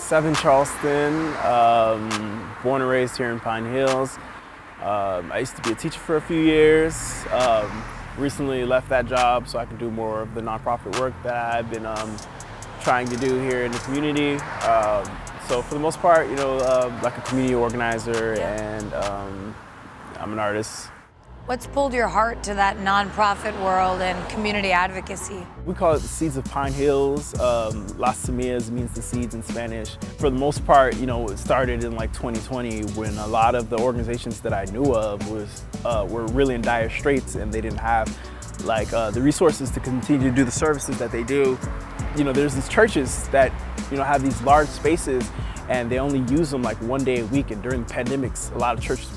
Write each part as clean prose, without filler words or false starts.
6'7", Charleston, born and raised here in Pine Hills. I used to be a teacher for a few years. Recently left that job so I can do more of the nonprofit work that I've been trying to do here in the community. So for the most part, like a community organizer, and I'm an artist. What's pulled your heart to that nonprofit world and community advocacy? We call it the Seeds of Pine Hills. Las Semillas means the seeds in Spanish. For the most part, it started in like 2020 when a lot of the organizations that I knew of were really in dire straits, and they didn't have the resources to continue to do the services that they do. There's these churches that have these large spaces, and they only use them like one day a week, and during the pandemics, a lot of churches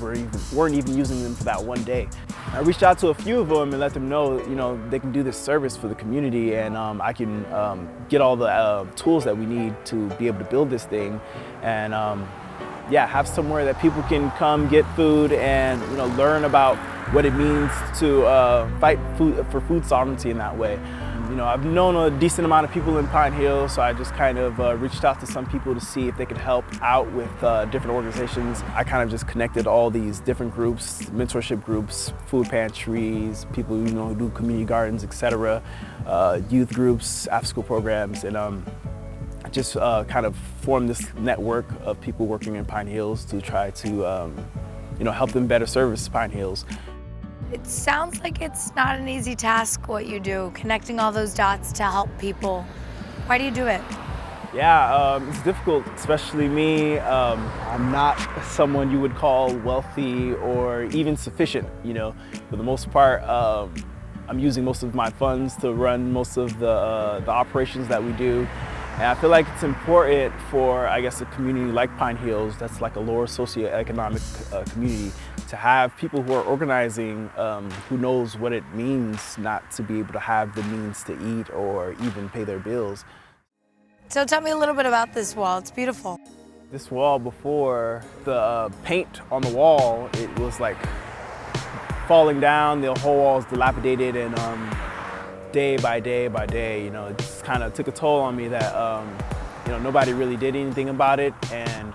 weren't even using them for that one day. I reached out to a few of them and let them know, they can do this service for the community, and I can get all the tools that we need to be able to build this thing, and have somewhere that people can come get food and learn about what it means to fight for food sovereignty in that way. I've known a decent amount of people in Pine Hills, so I just kind of reached out to some people to see if they could help out with different organizations. I kind of just connected all these different groups, mentorship groups, food pantries, people who do community gardens, etc., youth groups, after-school programs, and just kind of formed this network of people working in Pine Hills to try to help them better service Pine Hills. It sounds like it's not an easy task what you do, connecting all those dots to help people. Why do you do it? Yeah, it's difficult, especially me. I'm not someone you would call wealthy or even sufficient, For the most part, I'm using most of my funds to run most of the operations that we do. And I feel like it's important for, a community like Pine Hills, that's like a lower socioeconomic community, to have people who are organizing who knows what it means not to be able to have the means to eat or even pay their bills. So tell me a little bit about this wall. It's beautiful. This wall, before the paint on the wall, it was like falling down. The whole wall is dilapidated, and day by day by day, it just kind of took a toll on me that nobody really did anything about it, and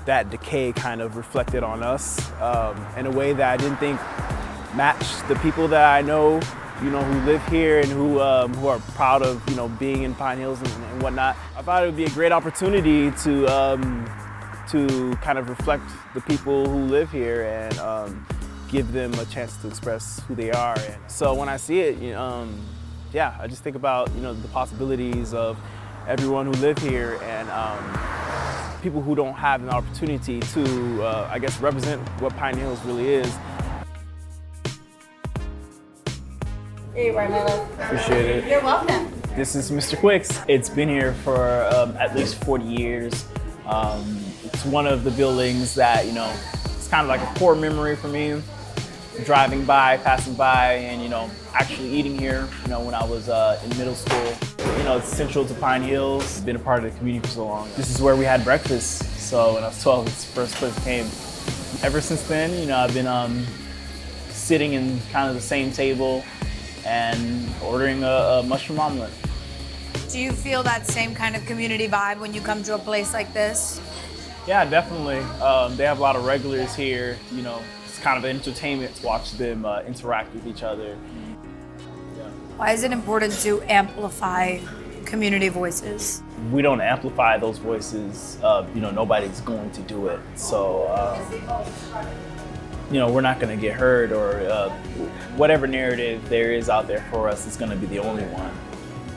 that decay kind of reflected on us in a way that I didn't think matched the people that I know, who live here and who are proud of being in Pine Hills and whatnot. I thought it would be a great opportunity to kind of reflect the people who live here and give them a chance to express who they are. And so when I see it, I just think about the possibilities of everyone who live here, and people who don't have an opportunity to, represent what Pine Hills really is. Here you are, my love. Appreciate it. You're welcome. This is Mr. Quick's. It's been here for at least 40 years. It's one of the buildings that, it's kind of like a core memory for me. Driving by, passing by, and actually eating here, when I was in middle school. It's central to Pine Hills. Been a part of the community for so long. This is where we had breakfast. So when I was 12, it's the first place I came. Ever since then, I've been sitting in kind of the same table and ordering a mushroom omelet. Do you feel that same kind of community vibe when you come to a place like this? Yeah, definitely. They have a lot of regulars here. It's kind of entertainment to watch them interact with each other. Yeah. Why is it important to amplify community voices? We don't amplify those voices, nobody's going to do it. So, we're not going to get heard, or whatever narrative there is out there for us is going to be the only one.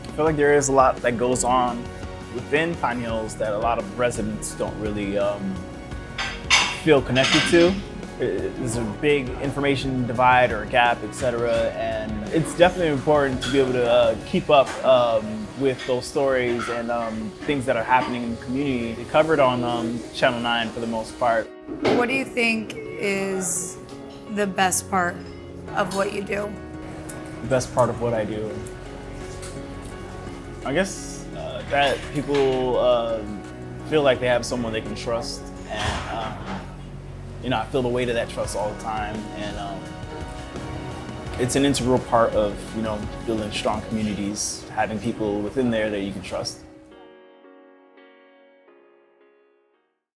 I feel like there is a lot that goes on within Pine Hills that a lot of residents don't really feel connected to. There's a big information divide or gap, etc., and it's definitely important to be able to keep up with those stories and things that are happening in the community. They covered on Channel 9 for the most part. What do you think is the best part of what you do? The best part of what I do, I guess that people feel like they have someone they can trust, and I feel the weight of that trust all the time, and it's an integral part of building strong communities, having people within there that you can trust.